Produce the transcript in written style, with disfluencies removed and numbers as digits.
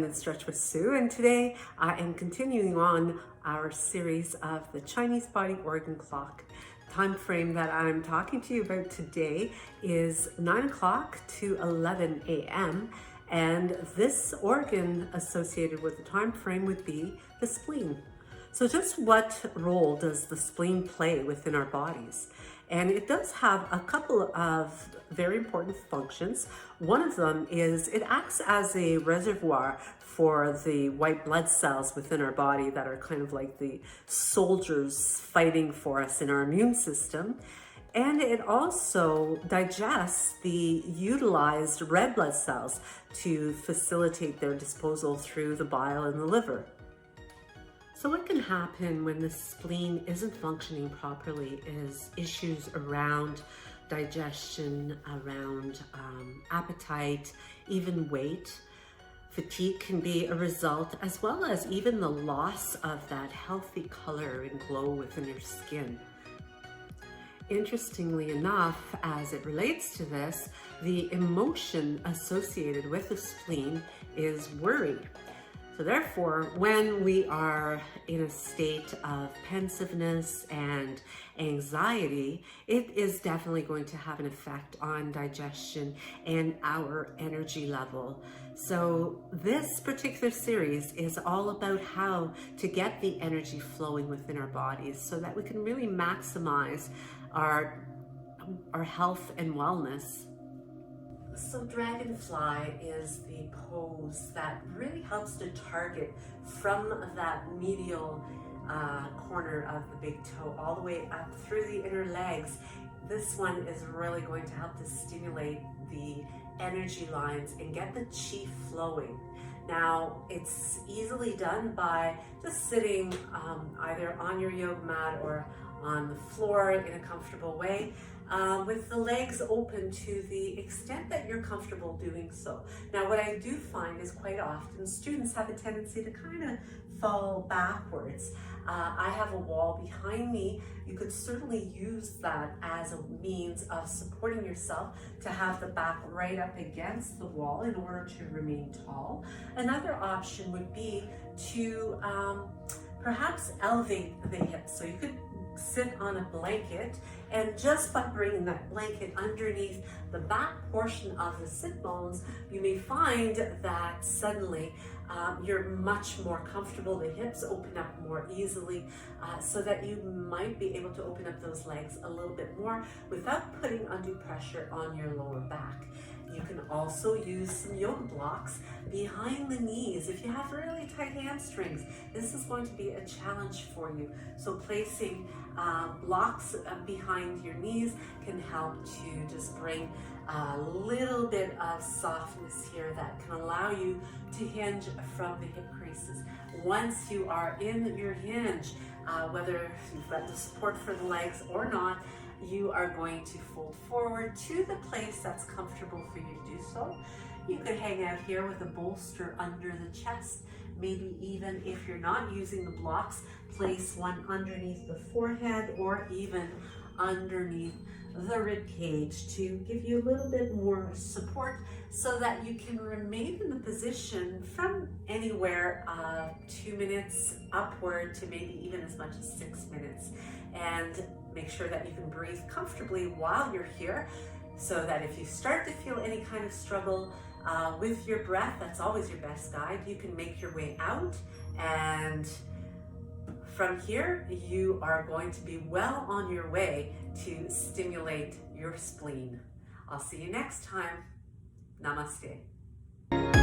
BendnStretch with Sue, and today I am continuing on our series of the Chinese body organ clock. Time frame that I'm talking to you about today is 9 o'clock to 11 a.m. and this organ associated with the time frame would be the spleen. So just what role does the spleen play within our bodies? And it does have a couple of very important functions. One of them is it acts as a reservoir for the white blood cells within our body that are kind of like the soldiers fighting for us in our immune system. And it also digests the utilized red blood cells to facilitate their disposal through the bile and the liver. So what can happen when the spleen isn't functioning properly is issues around digestion, around appetite, even weight. Fatigue can be a result, as well as even the loss of that healthy color and glow within your skin. Interestingly enough, as it relates to this, the emotion associated with the spleen is worry. So therefore, when we are in a state of pensiveness and anxiety, it is definitely going to have an effect on digestion and our energy level. So this particular series is all about how to get the energy flowing within our bodies so that we can really maximize our health and wellness. So Dragonfly is the pose that really helps to target from that medial corner of the big toe all the way up through the inner legs. This one is really going to help to stimulate the energy lines and get the chi flowing. Now, it's easily done by just sitting either on your yoga mat or on the floor in a comfortable way, with the legs open to the extent that you're comfortable doing so. Now, what I do find is quite often students have a tendency to kind of fall backwards. I have a wall behind me. You could certainly use that as a means of supporting yourself to have the back right up against the wall in order to remain tall. Another option would be to perhaps elevate the hips. So you could sit on a blanket, and just by bringing that blanket underneath the back portion of the sit bones, you may find that suddenly you're much more comfortable. The hips open up more easily, so that you might be able to open up those legs a little bit more without putting undue pressure on your lower back. You can also use some yoga blocks behind the knees. If you have really tight hamstrings, this is going to be a challenge for you. So placing blocks behind your knees can help to just bring a little bit of softness here that can allow you to hinge from the hip creases. Once you are in your hinge, whether you've got the support for the legs or not, you are going to fold forward to the place that's comfortable for you to do so. You could hang out here with a bolster under the chest. Maybe even if you're not using the blocks, place one underneath the forehead or even underneath the rib cage to give you a little bit more support so that you can remain in the position from anywhere 2 minutes upward to maybe even as much as 6 minutes. And make sure that you can breathe comfortably while you're here, so that if you start to feel any kind of struggle with your breath, that's always your best guide. You can make your way out, and from here, you are going to be well on your way to stimulate your spleen. I'll see you next time. Namaste.